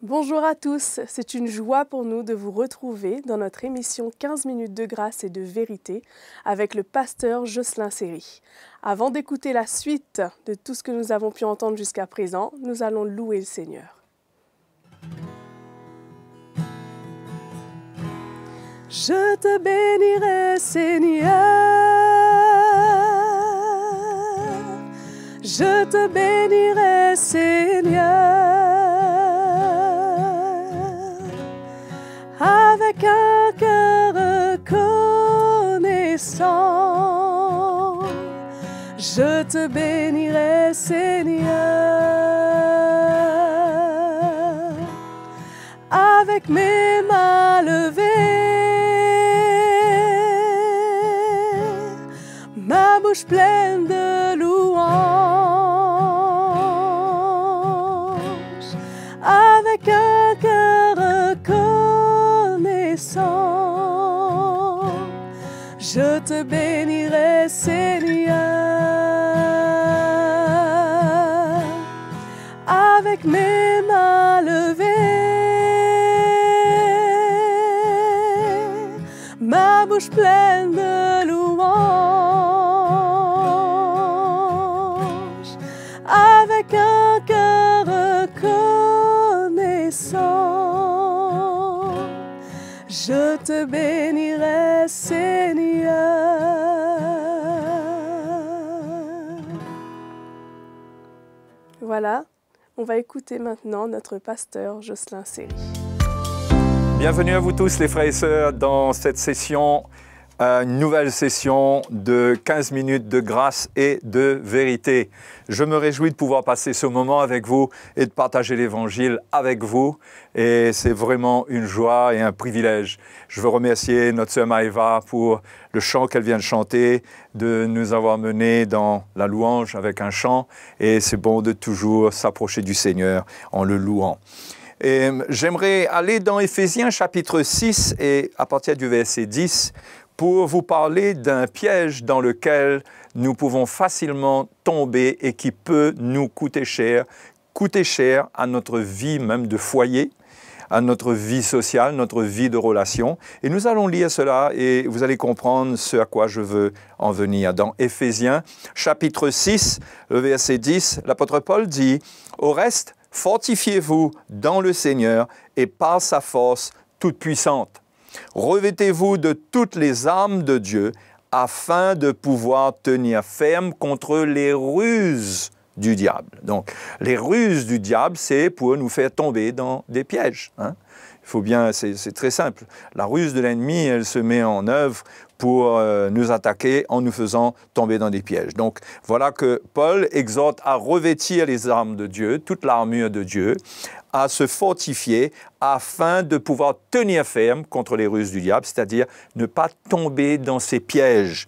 Bonjour à tous, c'est une joie pour nous de vous retrouver dans notre émission 15 minutes de grâce et de vérité avec le pasteur Jocelyn Seri. Avant d'écouter la suite de tout ce que nous avons pu entendre jusqu'à présent, nous allons louer le Seigneur. Je te bénirai, Seigneur, je te bénirai, Seigneur. Avec un cœur reconnaissant, je te bénirai, Seigneur. Avec mes mains levées, ma bouche pleine de louanges, avec un cœur reconnaissant, je te bénirai, Seigneur. Avec mes mains levées, ma bouche pleine de louanges, avec un cœur reconnaissant, je te bénirai, Seigneur. Voilà, on va écouter maintenant notre pasteur Jocelyn Seri. Bienvenue à vous tous les frères et sœurs dans cette session, une nouvelle session de 15 minutes de grâce et de vérité. Je me réjouis de pouvoir passer ce moment avec vous et de partager l'Évangile avec vous. Et c'est vraiment une joie et un privilège. Je veux remercier notre sœur Maëva pour le chant qu'elle vient de chanter, de nous avoir menés dans la louange avec un chant. Et c'est bon de toujours s'approcher du Seigneur en le louant. Et j'aimerais aller dans Éphésiens chapitre 6 et à partir du verset 10 pour vous parler d'un piège dans lequel nous pouvons facilement tomber et qui peut nous coûter cher à notre vie même de foyer, à notre vie sociale, notre vie de relation. Et nous allons lire cela et vous allez comprendre ce à quoi je veux en venir. Dans Éphésiens chapitre 6, le verset 10, l'apôtre Paul dit « Au reste, fortifiez-vous dans le Seigneur et par sa force toute puissante. Revêtez-vous de toutes les armes de Dieu afin de pouvoir tenir ferme contre les ruses du diable. » Donc, les ruses du diable, c'est pour nous faire tomber dans des pièges. Il faut bien, c'est très simple. La ruse de l'ennemi, elle se met en œuvre pour nous attaquer en nous faisant tomber dans des pièges. Donc, voilà que Paul exhorte à revêtir les armes de Dieu, toute l'armure de Dieu, à se fortifier afin de pouvoir tenir ferme contre les ruses du diable, c'est-à-dire ne pas tomber dans ces pièges.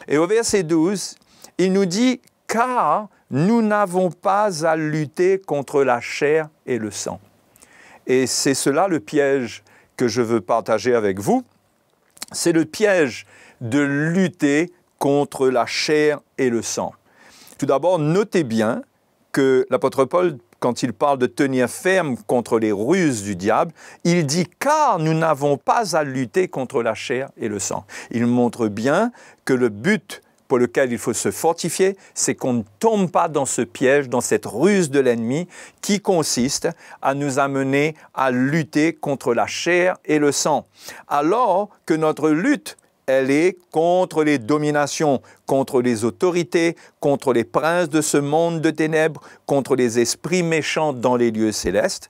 Et au verset 12, il nous dit « Car nous n'avons pas à lutter contre la chair et le sang. » Et c'est cela le piège que je veux partager avec vous. C'est le piège de lutter contre la chair et le sang. Tout d'abord, notez bien que l'apôtre Paul, quand il parle de tenir ferme contre les ruses du diable, il dit « car nous n'avons pas à lutter contre la chair et le sang ». Il montre bien que le but pour lequel il faut se fortifier, c'est qu'on ne tombe pas dans ce piège, dans cette ruse de l'ennemi qui consiste à nous amener à lutter contre la chair et le sang. Alors que notre lutte, elle est contre les dominations, contre les autorités, contre les princes de ce monde de ténèbres, contre les esprits méchants dans les lieux célestes.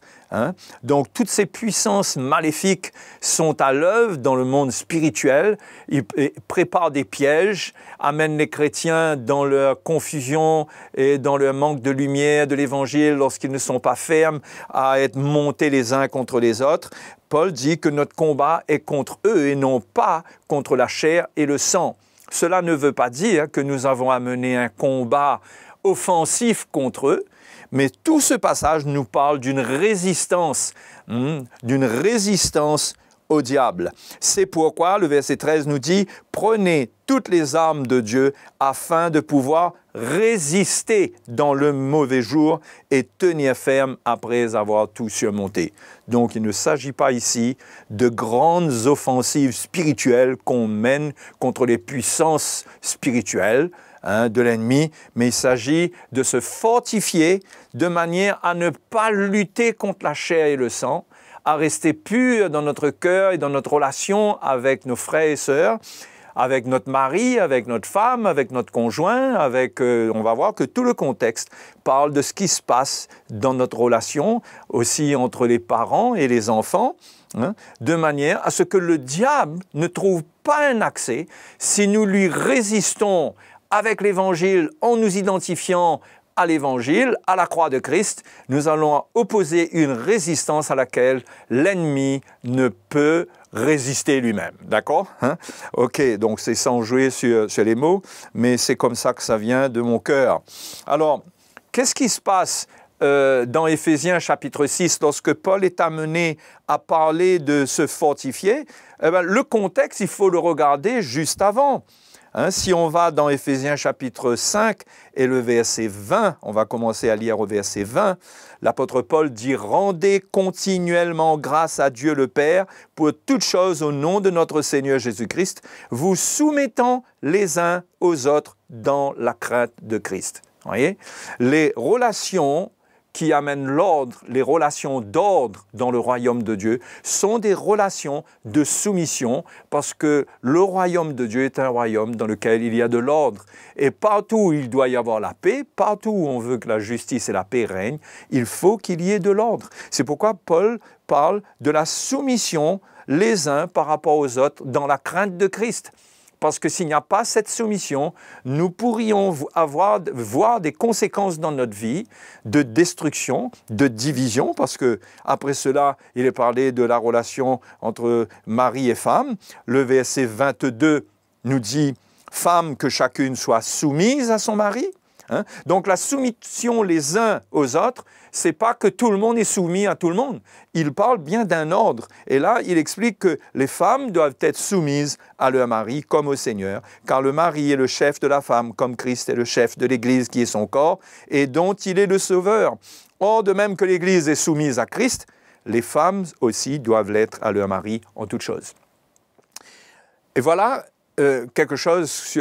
Donc, toutes ces puissances maléfiques sont à l'œuvre dans le monde spirituel. Ils préparent des pièges, amènent les chrétiens dans leur confusion et dans leur manque de lumière de l'Évangile lorsqu'ils ne sont pas fermes à être montés les uns contre les autres. Paul dit que notre combat est contre eux et non pas contre la chair et le sang. Cela ne veut pas dire que nous avons à mener un combat offensif contre eux, mais tout ce passage nous parle d'une résistance au diable. C'est pourquoi le verset 13 nous dit « Prenez toutes les armes de Dieu afin de pouvoir résister dans le mauvais jour et tenir ferme après avoir tout surmonté. » Donc il ne s'agit pas ici de grandes offensives spirituelles qu'on mène contre les puissances spirituelles de l'ennemi, mais il s'agit de se fortifier de manière à ne pas lutter contre la chair et le sang, à rester pur dans notre cœur et dans notre relation avec nos frères et sœurs, avec notre mari, avec notre femme, avec notre conjoint, on va voir que tout le contexte parle de ce qui se passe dans notre relation, aussi entre les parents et les enfants, de manière à ce que le diable ne trouve pas un accès si nous lui résistons avec l'Évangile en nous identifiant à l'Évangile, à la croix de Christ, nous allons opposer une résistance à laquelle l'ennemi ne peut résister lui-même. D'accord? Ok, donc c'est sans jouer sur les mots, mais c'est comme ça que ça vient de mon cœur. Alors, qu'est-ce qui se passe dans Éphésiens chapitre 6 lorsque Paul est amené à parler de se fortifier? Le contexte, il faut le regarder juste avant. Si on va dans Éphésiens chapitre 5 et le verset 20, on va commencer à lire au verset 20, l'apôtre Paul dit « Rendez continuellement grâce à Dieu le Père pour toutes choses au nom de notre Seigneur Jésus-Christ, vous soumettant les uns aux autres dans la crainte de Christ. » Vous voyez? Les relations qui amènent l'ordre, les relations d'ordre dans le royaume de Dieu, sont des relations de soumission parce que le royaume de Dieu est un royaume dans lequel il y a de l'ordre. Et partout où il doit y avoir la paix, partout où on veut que la justice et la paix règnent, il faut qu'il y ait de l'ordre. C'est pourquoi Paul parle de la soumission les uns par rapport aux autres dans la crainte de Christ. Parce que s'il n'y a pas cette soumission, nous pourrions voir des conséquences dans notre vie de destruction, de division, parce que après cela, il est parlé de la relation entre mari et femme. Le verset 22 nous dit « Femme, que chacune soit soumise à son mari ». Donc la soumission les uns aux autres, c'est pas que tout le monde est soumis à tout le monde. Il parle bien d'un ordre. Et là, il explique que les femmes doivent être soumises à leur mari comme au Seigneur, car le mari est le chef de la femme, comme Christ est le chef de l'Église qui est son corps et dont il est le sauveur. Or, de même que l'Église est soumise à Christ, les femmes aussi doivent l'être à leur mari en toutes choses. Et voilà quelque chose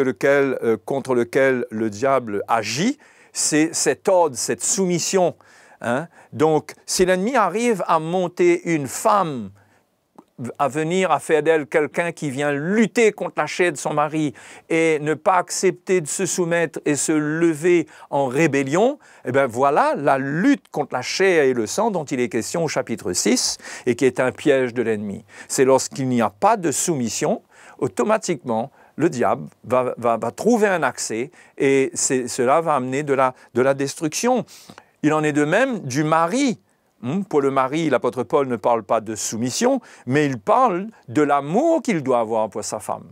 contre lequel le diable agit, c'est cet ordre, cette soumission. Donc, si l'ennemi arrive à monter une femme, à venir à faire d'elle quelqu'un qui vient lutter contre la chair de son mari et ne pas accepter de se soumettre et se lever en rébellion, eh bien voilà la lutte contre la chair et le sang dont il est question au chapitre 6 et qui est un piège de l'ennemi. C'est lorsqu'il n'y a pas de soumission, automatiquement, le diable va trouver un accès et cela va amener de la destruction. Il en est de même du mari. Pour le mari, l'apôtre Paul ne parle pas de soumission, mais il parle de l'amour qu'il doit avoir pour sa femme.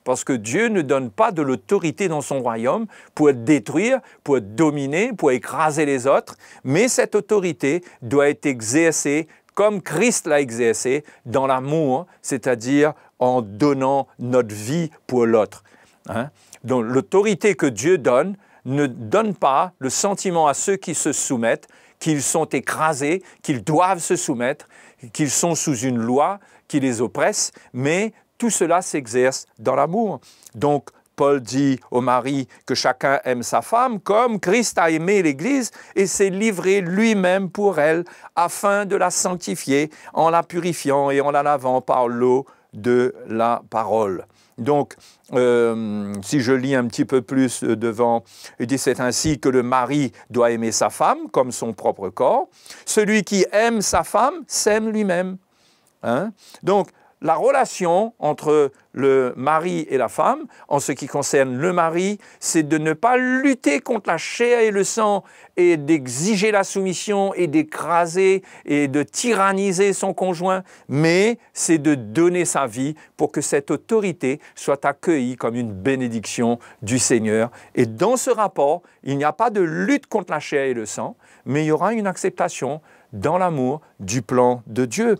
Parce que Dieu ne donne pas de l'autorité dans son royaume pour détruire, pour dominer, pour écraser les autres, mais cette autorité doit être exercée comme Christ l'a exercé dans l'amour, c'est-à-dire en donnant notre vie pour l'autre. Donc l'autorité que Dieu donne ne donne pas le sentiment à ceux qui se soumettent qu'ils sont écrasés, qu'ils doivent se soumettre, qu'ils sont sous une loi qui les oppresse, mais tout cela s'exerce dans l'amour. Donc Paul dit au mari que chacun aime sa femme comme Christ a aimé l'Église et s'est livré lui-même pour elle afin de la sanctifier en la purifiant et en la lavant par l'eau de la parole. Donc, si je lis un petit peu plus devant, il dit c'est ainsi que le mari doit aimer sa femme comme son propre corps. Celui qui aime sa femme s'aime lui-même. Donc, la relation entre le mari et la femme, en ce qui concerne le mari, c'est de ne pas lutter contre la chair et le sang et d'exiger la soumission et d'écraser et de tyranniser son conjoint, mais c'est de donner sa vie pour que cette autorité soit accueillie comme une bénédiction du Seigneur. Et dans ce rapport, il n'y a pas de lutte contre la chair et le sang, mais il y aura une acceptation dans l'amour du plan de Dieu.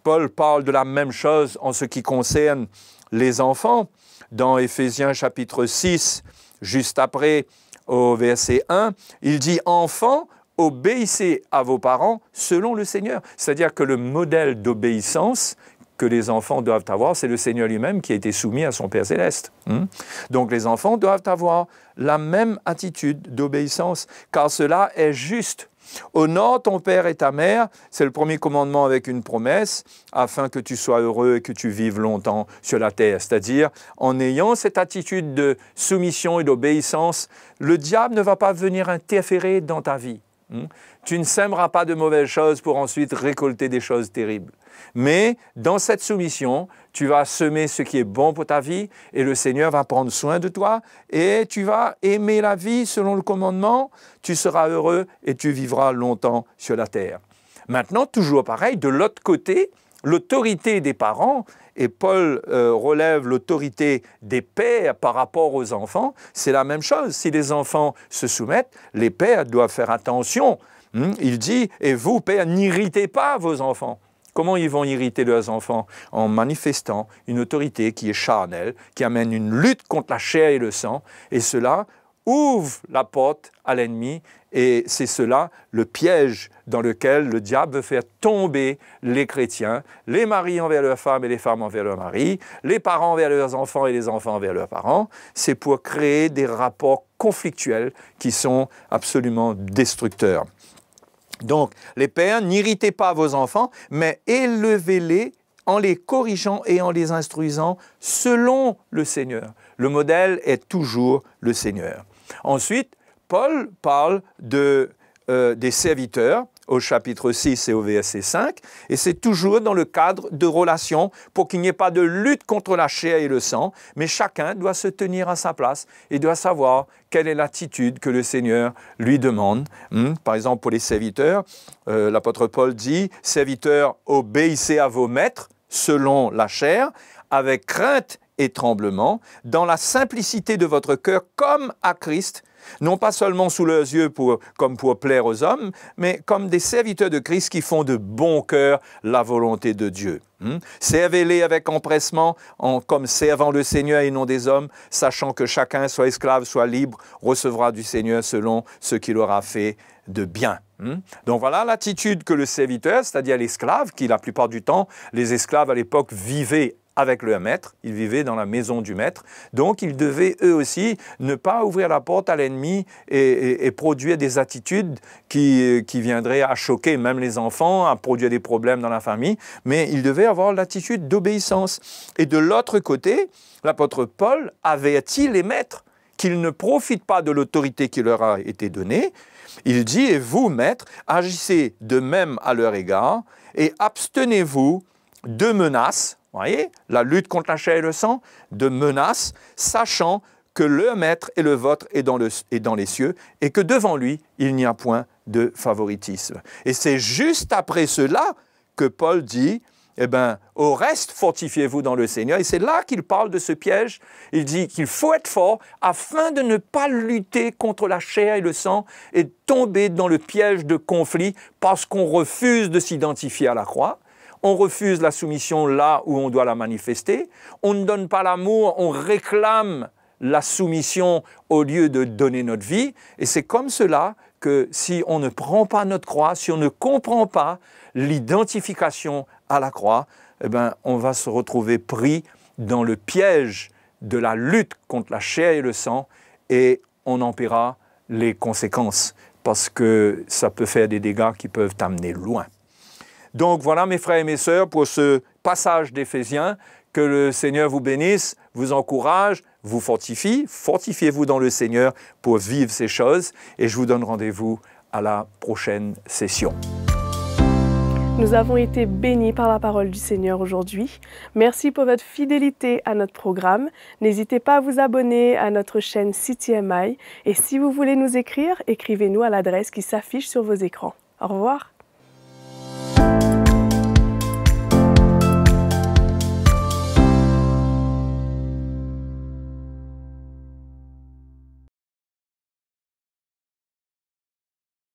Paul parle de la même chose en ce qui concerne les enfants. Dans Éphésiens chapitre 6, juste après, au verset 1, il dit « Enfants, obéissez à vos parents selon le Seigneur ». C'est-à-dire que le modèle d'obéissance que les enfants doivent avoir, c'est le Seigneur lui-même qui a été soumis à son Père céleste. Donc les enfants doivent avoir la même attitude d'obéissance, car cela est juste. Honore ton père et ta mère, c'est le premier commandement avec une promesse, afin que tu sois heureux et que tu vives longtemps sur la terre. C'est-à-dire, en ayant cette attitude de soumission et d'obéissance, le diable ne va pas venir interférer dans ta vie. Tu ne sèmeras pas de mauvaises choses pour ensuite récolter des choses terribles. Mais dans cette soumission, tu vas semer ce qui est bon pour ta vie et le Seigneur va prendre soin de toi et tu vas aimer la vie selon le commandement, tu seras heureux et tu vivras longtemps sur la terre. Maintenant, toujours pareil, de l'autre côté, l'autorité des parents, et Paul relève l'autorité des pères par rapport aux enfants, c'est la même chose. Si les enfants se soumettent, les pères doivent faire attention. Il dit, et vous, pères, n'irritez pas vos enfants. Comment ils vont irriter leurs enfants? En manifestant une autorité qui est charnelle, qui amène une lutte contre la chair et le sang, et cela ouvre la porte à l'ennemi, et c'est cela le piège dans lequel le diable veut faire tomber les chrétiens, les maris envers leurs femmes et les femmes envers leurs maris, les parents envers leurs enfants et les enfants envers leurs parents. C'est pour créer des rapports conflictuels qui sont absolument destructeurs. Donc, les pères, n'irritez pas vos enfants, mais élevez-les en les corrigeant et en les instruisant selon le Seigneur. Le modèle est toujours le Seigneur. Ensuite, Paul parle des serviteurs au chapitre 6 et au verset 5, et c'est toujours dans le cadre de relations pour qu'il n'y ait pas de lutte contre la chair et le sang, mais chacun doit se tenir à sa place et doit savoir quelle est l'attitude que le Seigneur lui demande. Par exemple, pour les serviteurs, l'apôtre Paul dit « Serviteurs, obéissez à vos maîtres selon la chair, avec crainte et tremblement, dans la simplicité de votre cœur comme à Christ, non pas seulement sous leurs yeux comme pour plaire aux hommes, mais comme des serviteurs de Christ qui font de bon cœur la volonté de Dieu. Servez-les avec empressement, comme servant le Seigneur et non des hommes, sachant que chacun, soit esclave, soit libre, recevra du Seigneur selon ce qu'il aura fait de bien. Donc voilà l'attitude que le serviteur, c'est-à-dire l'esclave, qui la plupart du temps, les esclaves à l'époque vivaient avec leur maître, ils vivaient dans la maison du maître, donc ils devaient eux aussi ne pas ouvrir la porte à l'ennemi et produire des attitudes qui viendraient à choquer même les enfants, à produire des problèmes dans la famille, mais ils devaient avoir l'attitude d'obéissance. Et de l'autre côté, l'apôtre Paul avertit les maîtres qu'ils ne profitent pas de l'autorité qui leur a été donnée. Il dit « Et vous, maîtres, agissez de même à leur égard et abstenez-vous de menaces ». Vous voyez, la lutte contre la chair et le sang, de menaces, sachant que le maître et le vôtre est dans les cieux et que devant lui, il n'y a point de favoritisme. Et c'est juste après cela que Paul dit, au reste, fortifiez-vous dans le Seigneur. Et c'est là qu'il parle de ce piège. Il dit qu'il faut être fort afin de ne pas lutter contre la chair et le sang et tomber dans le piège de conflit parce qu'on refuse de s'identifier à la croix. On refuse la soumission là où on doit la manifester. On ne donne pas l'amour, on réclame la soumission au lieu de donner notre vie. Et c'est comme cela que si on ne prend pas notre croix, si on ne comprend pas l'identification à la croix, on va se retrouver pris dans le piège de la lutte contre la chair et le sang et on en paiera les conséquences parce que ça peut faire des dégâts qui peuvent t'amener loin. Donc voilà mes frères et mes sœurs pour ce passage d'Éphésiens, que le Seigneur vous bénisse, vous encourage, vous fortifie, fortifiez-vous dans le Seigneur pour vivre ces choses et je vous donne rendez-vous à la prochaine session. Nous avons été bénis par la parole du Seigneur aujourd'hui. Merci pour votre fidélité à notre programme. N'hésitez pas à vous abonner à notre chaîne CTMI et si vous voulez nous écrire, écrivez-nous à l'adresse qui s'affiche sur vos écrans. Au revoir.